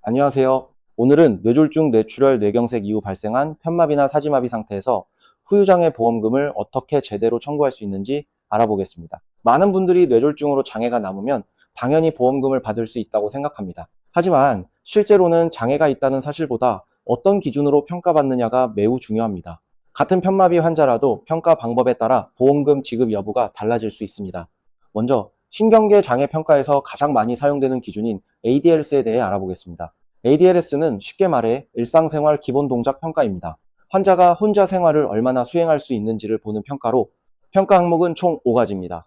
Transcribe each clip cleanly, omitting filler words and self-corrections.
안녕하세요. 오늘은 뇌졸중, 뇌출혈, 뇌경색 이후 발생한 편마비나 사지마비 상태에서 후유장애 보험금을 어떻게 제대로 청구할 수 있는지 알아보겠습니다. 많은 분들이 뇌졸중으로 장애가 남으면 당연히 보험금을 받을 수 있다고 생각합니다. 하지만 실제로는 장애가 있다는 사실보다 어떤 기준으로 평가받느냐가 매우 중요합니다. 같은 편마비 환자라도 평가 방법에 따라 보험금 지급 여부가 달라질 수 있습니다. 먼저 신경계 장애 평가에서 가장 많이 사용되는 기준인 ADLS에 대해 알아보겠습니다. ADLS는 쉽게 말해 일상생활 기본 동작 평가입니다. 환자가 혼자 생활을 얼마나 수행할 수 있는지를 보는 평가로 평가 항목은 총 5가지입니다.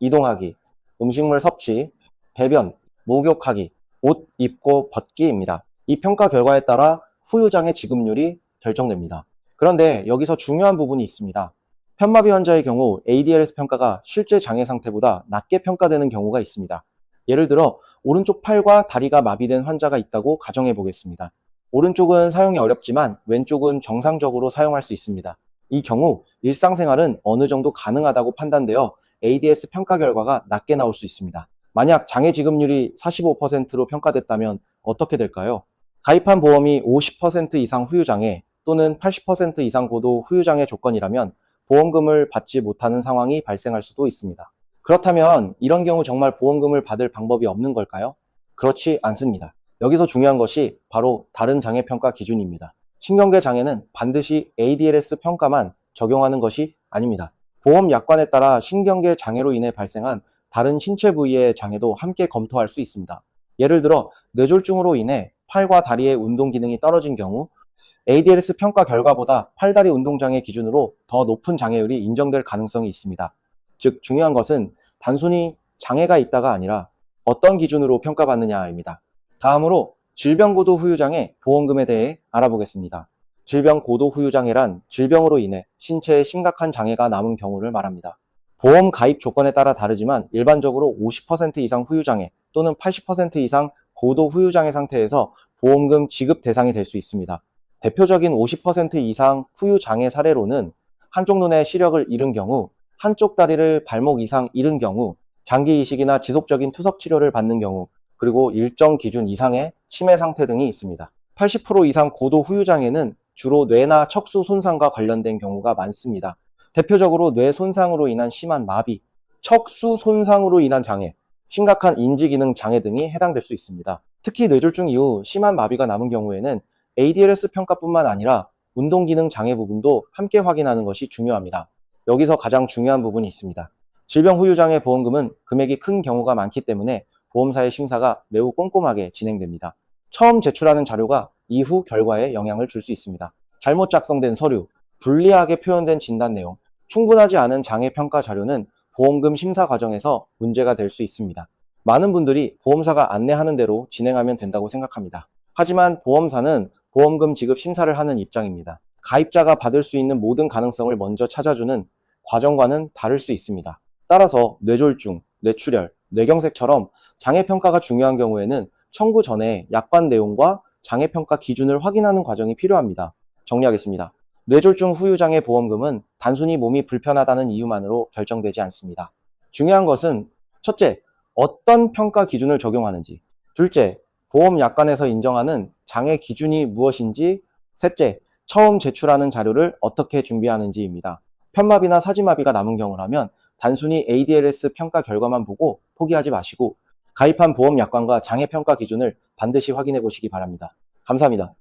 이동하기, 음식물 섭취, 배변, 목욕하기, 옷 입고 벗기입니다. 이 평가 결과에 따라 후유장애 지급률이 결정됩니다. 그런데 여기서 중요한 부분이 있습니다. 편마비 환자의 경우 ADLS 평가가 실제 장애 상태보다 낮게 평가되는 경우가 있습니다. 예를 들어 오른쪽 팔과 다리가 마비된 환자가 있다고 가정해 보겠습니다. 오른쪽은 사용이 어렵지만 왼쪽은 정상적으로 사용할 수 있습니다. 이 경우 일상생활은 어느 정도 가능하다고 판단되어 ADS 평가 결과가 낮게 나올 수 있습니다. 만약 장애 지급률이 45%로 평가됐다면 어떻게 될까요? 가입한 보험이 50% 이상 후유장애 또는 80% 이상 고도 후유장애 조건이라면 보험금을 받지 못하는 상황이 발생할 수도 있습니다. 그렇다면 이런 경우 정말 보험금을 받을 방법이 없는 걸까요? 그렇지 않습니다. 여기서 중요한 것이 바로 다른 장애 평가 기준입니다. 신경계 장애는 반드시 ADLS 평가만 적용하는 것이 아닙니다. 보험 약관에 따라 신경계 장애로 인해 발생한 다른 신체 부위의 장애도 함께 검토할 수 있습니다. 예를 들어 뇌졸중으로 인해 팔과 다리의 운동 기능이 떨어진 경우 ADLS 평가 결과보다 팔다리 운동장애 기준으로 더 높은 장애율이 인정될 가능성이 있습니다. 즉 중요한 것은 단순히 장애가 있다가 아니라 어떤 기준으로 평가받느냐입니다. 다음으로 질병고도 후유장애 보험금에 대해 알아보겠습니다. 질병고도 후유장애란 질병으로 인해 신체에 심각한 장애가 남은 경우를 말합니다. 보험 가입 조건에 따라 다르지만 일반적으로 50% 이상 후유장애 또는 80% 이상 고도 후유장애 상태에서 보험금 지급 대상이 될 수 있습니다. 대표적인 50% 이상 후유장애 사례로는 한쪽 눈의 시력을 잃은 경우, 한쪽 다리를 발목 이상 잃은 경우, 장기 이식이나 지속적인 투석 치료를 받는 경우, 그리고 일정 기준 이상의 치매 상태 등이 있습니다. 80% 이상 고도 후유장애는 주로 뇌나 척수 손상과 관련된 경우가 많습니다. 대표적으로 뇌 손상으로 인한 심한 마비, 척수 손상으로 인한 장애, 심각한 인지기능 장애 등이 해당될 수 있습니다. 특히 뇌졸중 이후 심한 마비가 남은 경우에는 ADLS 평가뿐만 아니라 운동기능 장애 부분도 함께 확인하는 것이 중요합니다. 여기서 가장 중요한 부분이 있습니다. 질병 후유장애 보험금은 금액이 큰 경우가 많기 때문에 보험사의 심사가 매우 꼼꼼하게 진행됩니다. 처음 제출하는 자료가 이후 결과에 영향을 줄 수 있습니다. 잘못 작성된 서류, 불리하게 표현된 진단 내용, 충분하지 않은 장애 평가 자료는 보험금 심사 과정에서 문제가 될 수 있습니다. 많은 분들이 보험사가 안내하는 대로 진행하면 된다고 생각합니다. 하지만 보험사는 보험금 지급 심사를 하는 입장입니다. 가입자가 받을 수 있는 모든 가능성을 먼저 찾아주는 과정과는 다를 수 있습니다. 따라서 뇌졸중, 뇌출혈, 뇌경색처럼 장애평가가 중요한 경우에는 청구 전에 약관 내용과 장애평가 기준을 확인하는 과정이 필요합니다. 정리하겠습니다. 뇌졸중 후유장애 보험금은 단순히 몸이 불편하다는 이유만으로 결정되지 않습니다. 중요한 것은 첫째, 어떤 평가 기준을 적용하는지, 둘째, 보험 약관에서 인정하는 장애 기준이 무엇인지, 셋째, 처음 제출하는 자료를 어떻게 준비하는지입니다. 편마비나 사지마비가 남은 경우라면 단순히 ADLS 평가 결과만 보고 포기하지 마시고 가입한 보험 약관과 장애 평가 기준을 반드시 확인해 보시기 바랍니다. 감사합니다.